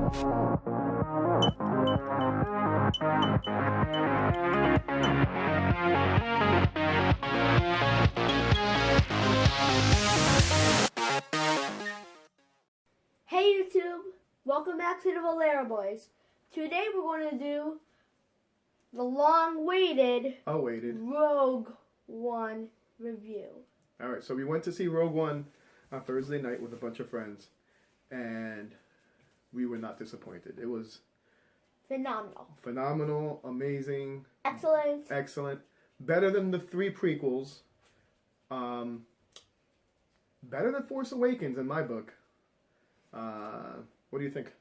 Hey YouTube, welcome back to the Valera Boys. Today we're going to do the long-awaited Rogue One review. Alright, so we went to see Rogue One on Thursday night with a bunch of friends, and we were not disappointed. It was phenomenal, amazing, excellent, better than the 3 prequels, better than Force Awakens in my book. What do you think?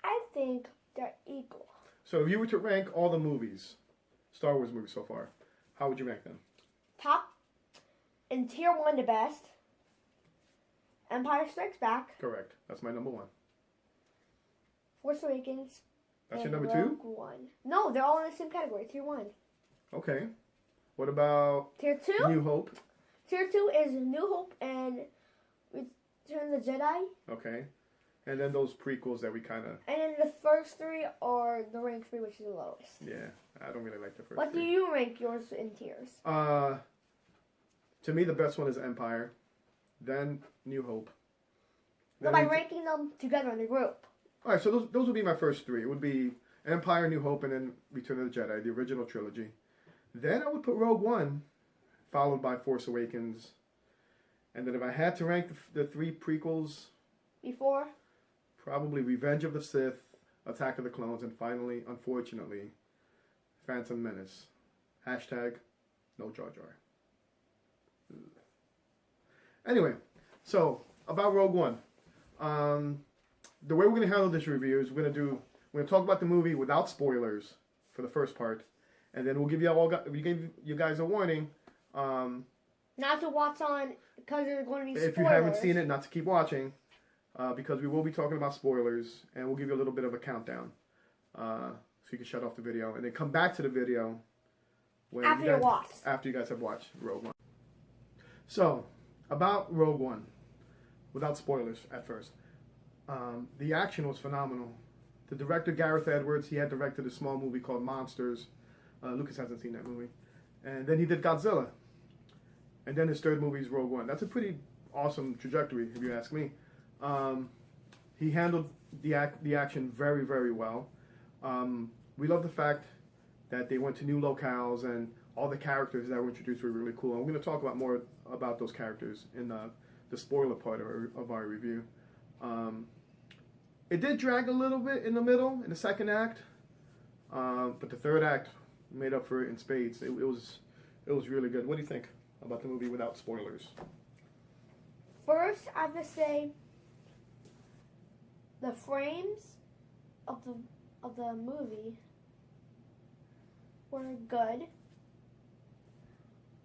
I think they're equal. So if you were to rank all the movies, Star Wars movies so far, how would you rank them? Top, in tier 1 the best, Empire Strikes Back. Correct. That's my number 1. Force Awakens. That's your number Rogue 2? One. No, they're all in the same category, tier 1. Okay. What about Tier 2? New Hope? Tier 2 is New Hope and Return of the Jedi. Okay. And then those prequels that we kind of... And then the first 3 are the rank 3, which is the lowest. Yeah, I don't really like the first What 3. do you rank yours in tiers? To me, the best one is Empire, then New Hope. So by ranking them together in the group. All right, so those would be my first 3. It would be Empire, New Hope, and then Return of the Jedi, the original trilogy. Then I would put Rogue One, followed by Force Awakens. And then if I had to rank the 3 prequels... Before? Probably Revenge of the Sith, Attack of the Clones, and finally, unfortunately, Phantom Menace. Hashtag no Jar Jar. Anyway, so about Rogue One. The way we're going to handle this review is we're going to talk about the movie without spoilers for the first part, and then we'll give you guys a warning. Not to watch on because there's going to be spoilers. If you haven't seen it, not to keep watching, because we will be talking about spoilers, and we'll give you a little bit of a countdown, so you can shut off the video and then come back to the video when after you guys have watched Rogue One. So about Rogue One, without spoilers at first. The action was phenomenal. The director, Gareth Edwards, he had directed a small movie called Monsters. Lucas hasn't seen that movie. And then he did Godzilla. And then his third movie is Rogue One. That's a pretty awesome trajectory, if you ask me. He handled the action very, very well. We love the fact that they went to new locales and all the characters that were introduced were really cool. And we're going to talk about more about those characters in the spoiler part of our review. It did drag a little bit in the middle, in the second act, but the third act made up for it in spades. It was really good. What do you think about the movie without spoilers? First, I have to say the frames of the movie were good,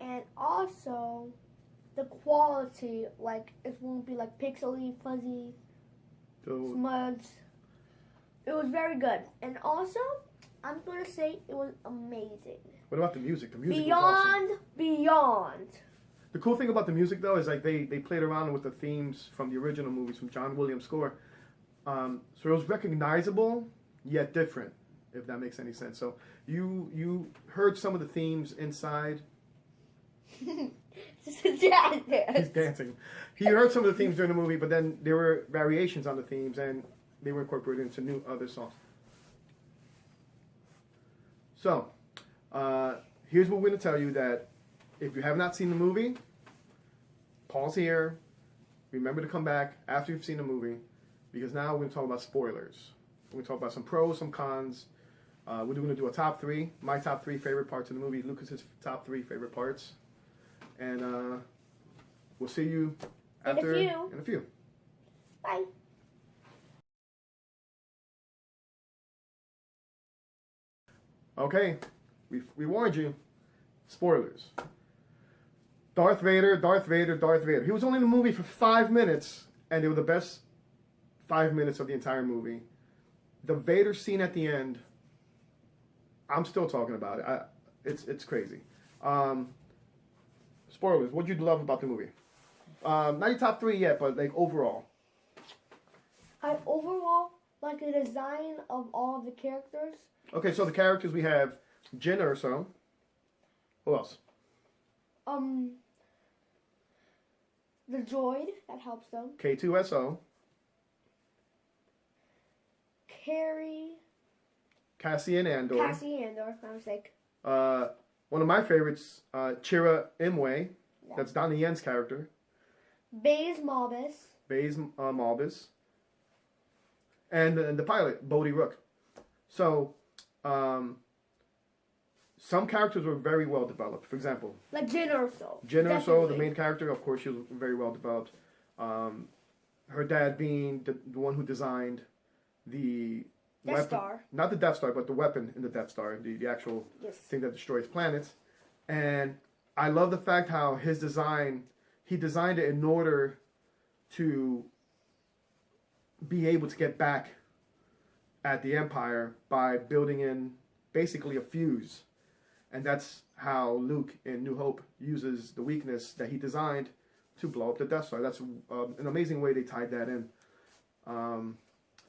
and also the quality, like it won't be like pixely, fuzzy, smudged. It was very good, and also I'm gonna say it was amazing. What about the music? The music was awesome. Beyond. The cool thing about the music, though, is like they played around with the themes from the original movies, from John Williams' score. So it was recognizable, yet different, if that makes any sense. So you heard some of the themes inside. He's dancing. He heard some of the themes during the movie, but then there were variations on the themes, and they were incorporated into other songs. So, here's what we're going to tell you, that if you have not seen the movie, pause here. Remember to come back after you've seen the movie, because now we're going to talk about spoilers. We're going to talk about some pros, some cons. We're going to do a top 3, my top 3 favorite parts of the movie, Lucas's top 3 favorite parts. And we'll see you after in a few. Bye. Okay, we warned you. Spoilers. Darth Vader, Darth Vader, Darth Vader. He was only in the movie for 5 minutes, and they were the best 5 minutes of the entire movie. The Vader scene at the end, I'm still talking about it. It's crazy. Spoilers. What did you love about the movie? Not your top 3 yet, but like overall. I overall like the design of all of the characters. Okay, so the characters we have Jyn Erso. Who else? The droid that helps them. K2SO. Carrie. Cassian Andor. My mistake. One of my favorites, Chira Imwe. Yeah. That's Donnie Yen's character. Baze Malbus. Malbus. And the pilot, Bodhi Rook. So, some characters were very well developed. For example, like Jyn Erso. Jyn Erso, the main character, of course, she was very well developed. Her dad being the one who designed the Death Star. Not the Death Star, but the weapon in the Death Star, the actual thing that destroys planets. And I love the fact how his design, he designed it in order to be able to get back at the Empire by building in basically a fuse. And that's how Luke in New Hope uses the weakness that he designed to blow up the Death Star. That's an amazing way they tied that in.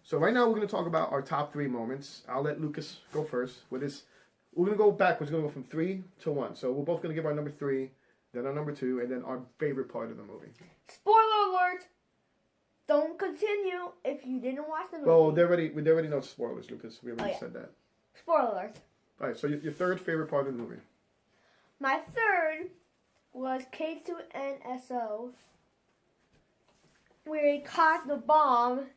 So right now we're going to talk about our top 3 moments. I'll let Lucas go first with his. We're going to go backwards. We're going to go from 3 to 1. So we're both going to give our number 3, then our number 2, and then our favorite part of the movie. Spoiler alert! Don't continue if you didn't watch the movie. Well, we already know spoilers, Lucas. We already said that. Spoiler alert. All right, so your third favorite part of the movie. My third was K2NSO, where he caught the bomb,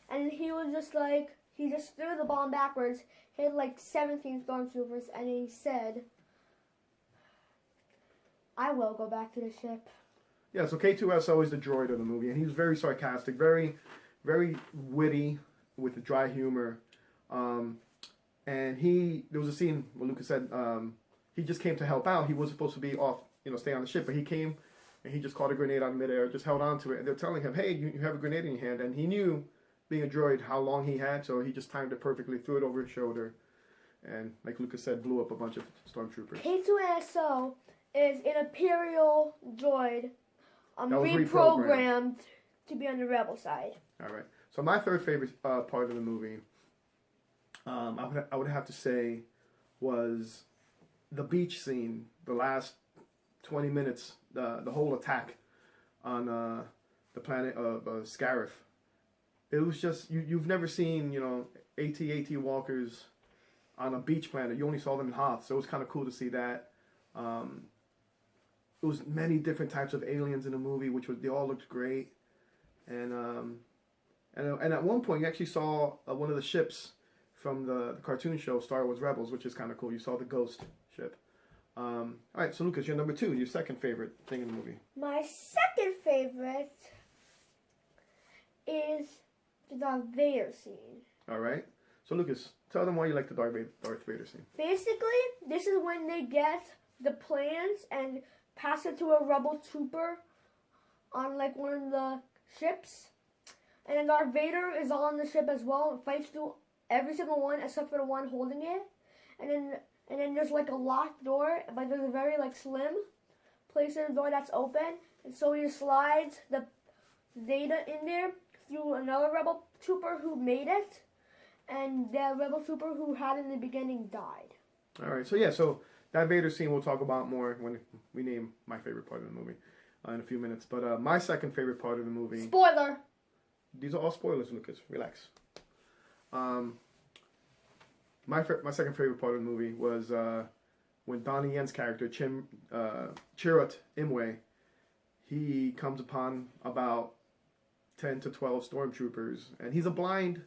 and he was just like, he just threw the bomb backwards, hit like 17 stormtroopers, and he said, I will go back to the ship. Yeah, so K2SO is the droid of the movie, and he was very sarcastic, very, very witty with the dry humor. And there was a scene where Lucas said he just came to help out. He was supposed to be off, stay on the ship, but he came and he just caught a grenade out of midair, just held on to it. And they're telling him, hey, you have a grenade in your hand. And he knew, being a droid, how long he had, so he just timed it perfectly, threw it over his shoulder, and like Lucas said, blew up a bunch of stormtroopers. K2SO is an Imperial droid reprogrammed to be on the rebel side. All right. So my third favorite part of the movie, I would have to say, was the beach scene. The last 20 minutes, the whole attack on the planet of Scarif. It was just you've never seen AT-AT walkers on a beach planet. You only saw them in Hoth, so it was kind of cool to see that. It was many different types of aliens in the movie, they all looked great. And at one point, you actually saw one of the ships from the cartoon show Star Wars Rebels, which is kind of cool. You saw the Ghost ship. All right, so Lucas, your number 2, your second favorite thing in the movie. My second favorite is the Darth Vader scene. All right. So Lucas, tell them why you like the Darth Vader scene. Basically, this is when they get the plans and pass it to a rebel trooper on like one of the ships. And then Darth Vader is on the ship as well and fights through every single one except for the one holding it. And then there's like a locked door, but there's a very like slim place in the door that's open. And so he slides the data in there through another rebel trooper who made it. And the rebel trooper who had in the beginning died. All right, so that Vader scene we'll talk about more when we name my favorite part of the movie in a few minutes. But my second favorite part of the movie... Spoiler! These are all spoilers, Lucas. Relax. My second favorite part of the movie was when Donnie Yen's character, Chirrut Imwe, he comes upon about 10 to 12 stormtroopers. And he's a blind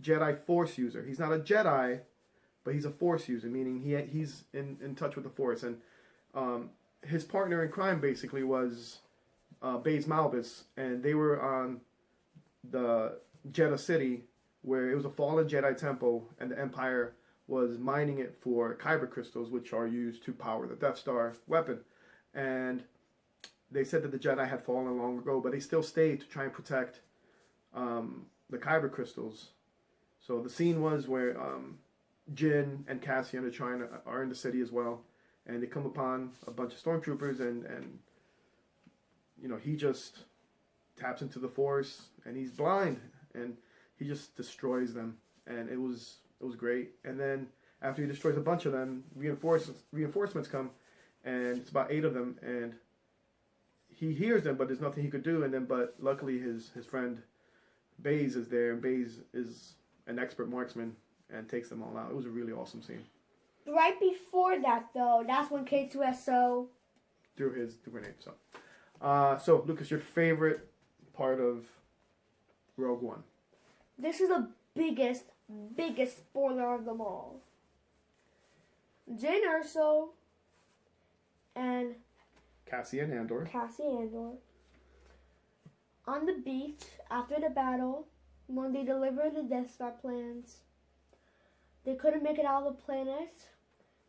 Jedi Force user. He's not a Jedi, but he's a Force user, meaning he's in touch with the Force. And his partner in crime basically was Baze Malbus, and they were on the Jedha City, where it was a fallen Jedi temple, and the Empire was mining it for kyber crystals, which are used to power the Death Star weapon. And they said that the Jedi had fallen long ago, but they still stayed to try and protect the kyber crystals. So the scene was where Jyn and Cassian are in the city as well, and they come upon a bunch of stormtroopers, and he just taps into the Force, and he's blind, and he just destroys them, and it was great. And then after he destroys a bunch of them, reinforcements come, and it's about 8 of them, and he hears them, but there's nothing he could do. And then, but luckily his friend Baze is there, and Baze is an expert marksman and takes them all out. It was a really awesome scene. Right before that, though, that's when K2SO threw his grenade. So Lucas, your favorite part of Rogue One? This is the biggest spoiler of them all. Jyn Erso and Cassian Andor on the beach after the battle, when they delivered the Death Star plans. They couldn't make it out of the planet,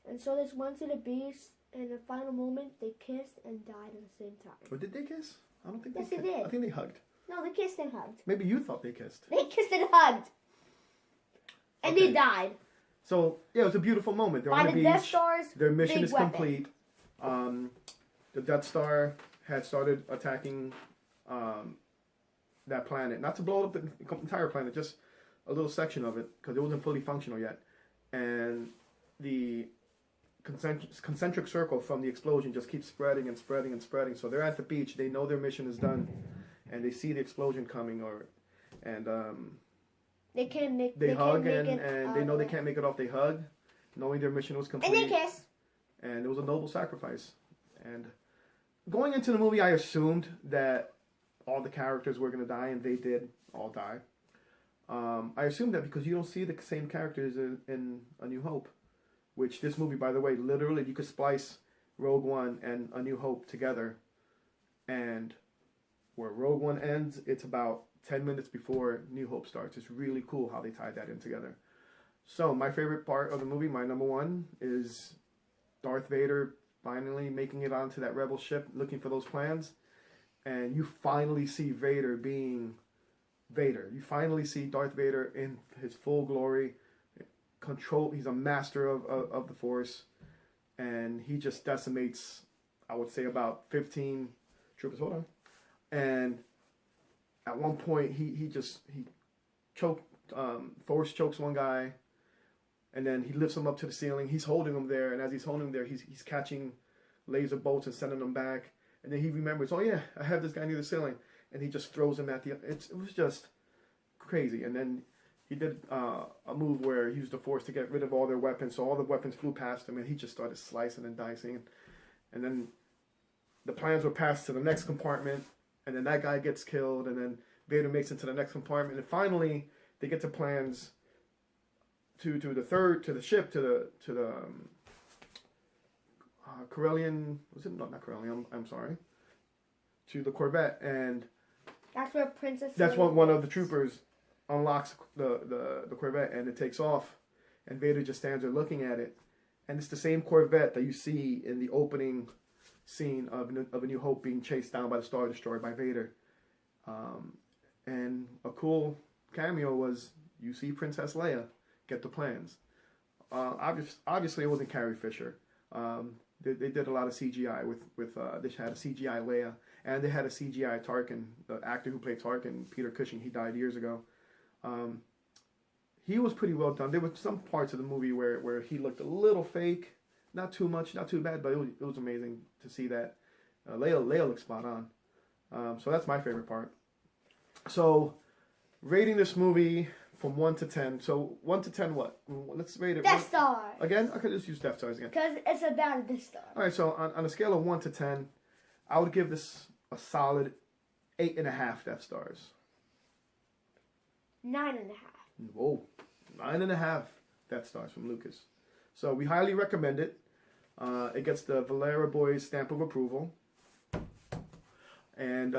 and so they went to the beach, and in the final moment, they kissed and died at the same time. Or did they kiss? I don't think yes, they did. I think they hugged. No, they kissed and hugged. Maybe you thought they kissed. They kissed and hugged. And they died. So, yeah, it was a beautiful moment. They're by on the beach. Death Stars, their mission is weapon. complete. The Death Star had started attacking that planet. Not to blow up the entire planet, just a little section of it, because it wasn't fully functional yet. And the concentric circle from the explosion just keeps spreading and spreading and spreading. So they're at the beach. They know their mission is done, and they see the explosion coming. They can't make. They hug and they know they can't make it off. They hug, knowing their mission was complete. And they kiss. And it was a noble sacrifice. And going into the movie, I assumed that all the characters were going to die, and they did all die. I assumed that because you don't see the same characters in A New Hope, which this movie, by the way, literally you could splice Rogue One and A New Hope together, and where Rogue One ends, it's about 10 minutes before New Hope starts. It's really cool how they tied that in together. So my favorite part of the movie, my number one, is Darth Vader finally making it onto that rebel ship, looking for those plans, and you finally see Vader being Vader. You finally see Darth Vader in his full glory. He's a master of the Force, and he just decimates, I would say, about 15 troopers. Hold on. And at one point, he Force chokes one guy, and then he lifts him up to the ceiling. He's holding him there, and as he's holding him there, he's catching laser bolts and sending them back. And then he remembers, oh yeah, I have this guy near the ceiling, and he just throws him at it was just crazy. And then he did a move where he used the Force to get rid of all their weapons, so all the weapons flew past him, and he just started slicing and dicing. And then the plans were passed to the next compartment, and then that guy gets killed, and then Vader makes it to the next compartment, and finally they get to plans to the ship, to the Corellian, was it? No, not Corellian, I'm sorry. To the Corvette, and that's where Princess. That's when one of the troopers unlocks the Corvette, and it takes off, and Vader just stands there looking at it, and it's the same Corvette that you see in the opening scene of A New Hope being chased down by the Star Destroyer by Vader. And a cool cameo was you see Princess Leia get the plans. Obviously, it wasn't Carrie Fisher. They did a lot of CGI with they had a CGI Leia, and they had a CGI Tarkin. The actor who played Tarkin, Peter Cushing, he died years ago. He was pretty well done. There were some parts of the movie where he looked a little fake. Not too much, not too bad, but it was amazing to see that. Leia looked spot on. So that's my favorite part. So, rating this movie from 1 to 10. So, 1 to 10 what? Let's rate it. Death Star. Again? I could just use Death Stars again. Because it's about a Death Star. Alright, so on a scale of 1 to 10, I would give this a solid 8.5 Death Stars. 9.5. Whoa. 9.5 Death Stars from Lucas. So, we highly recommend it. It gets the Valera Boys stamp of approval. And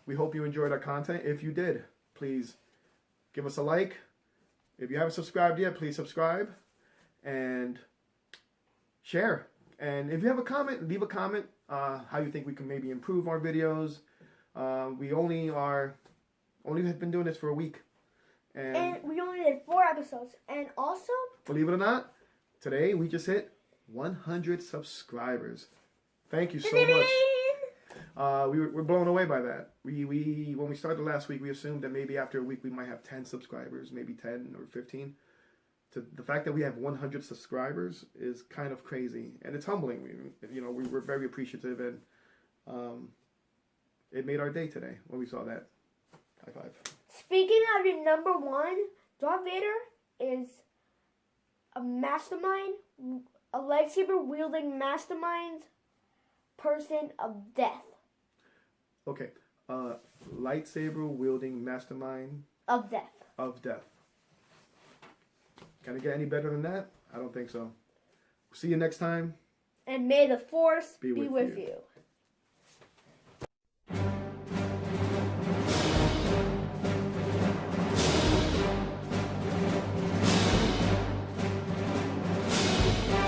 we hope you enjoyed our content. If you did, please give us a like. If you haven't subscribed yet, please subscribe. And share. And if you have a comment, leave a comment. How you think we can maybe improve our videos. We only have been doing this for a week. And we only did 4 episodes. And also, believe it or not, today we just hit 100 subscribers. Thank you so much. we're blown away by that. We when we started last week, we assumed that maybe after a week we might have 10 subscribers, maybe 10 or 15. To the fact that we have 100 subscribers is kind of crazy, and it's humbling. We were very appreciative, and it made our day today when we saw that. High five. Speaking of your number one, Darth Vader is a mastermind, a lightsaber wielding mastermind person of death. Okay, lightsaber wielding mastermind of death. Of death. Can it get any better than that? I don't think so. See you next time. And may the Force be with you.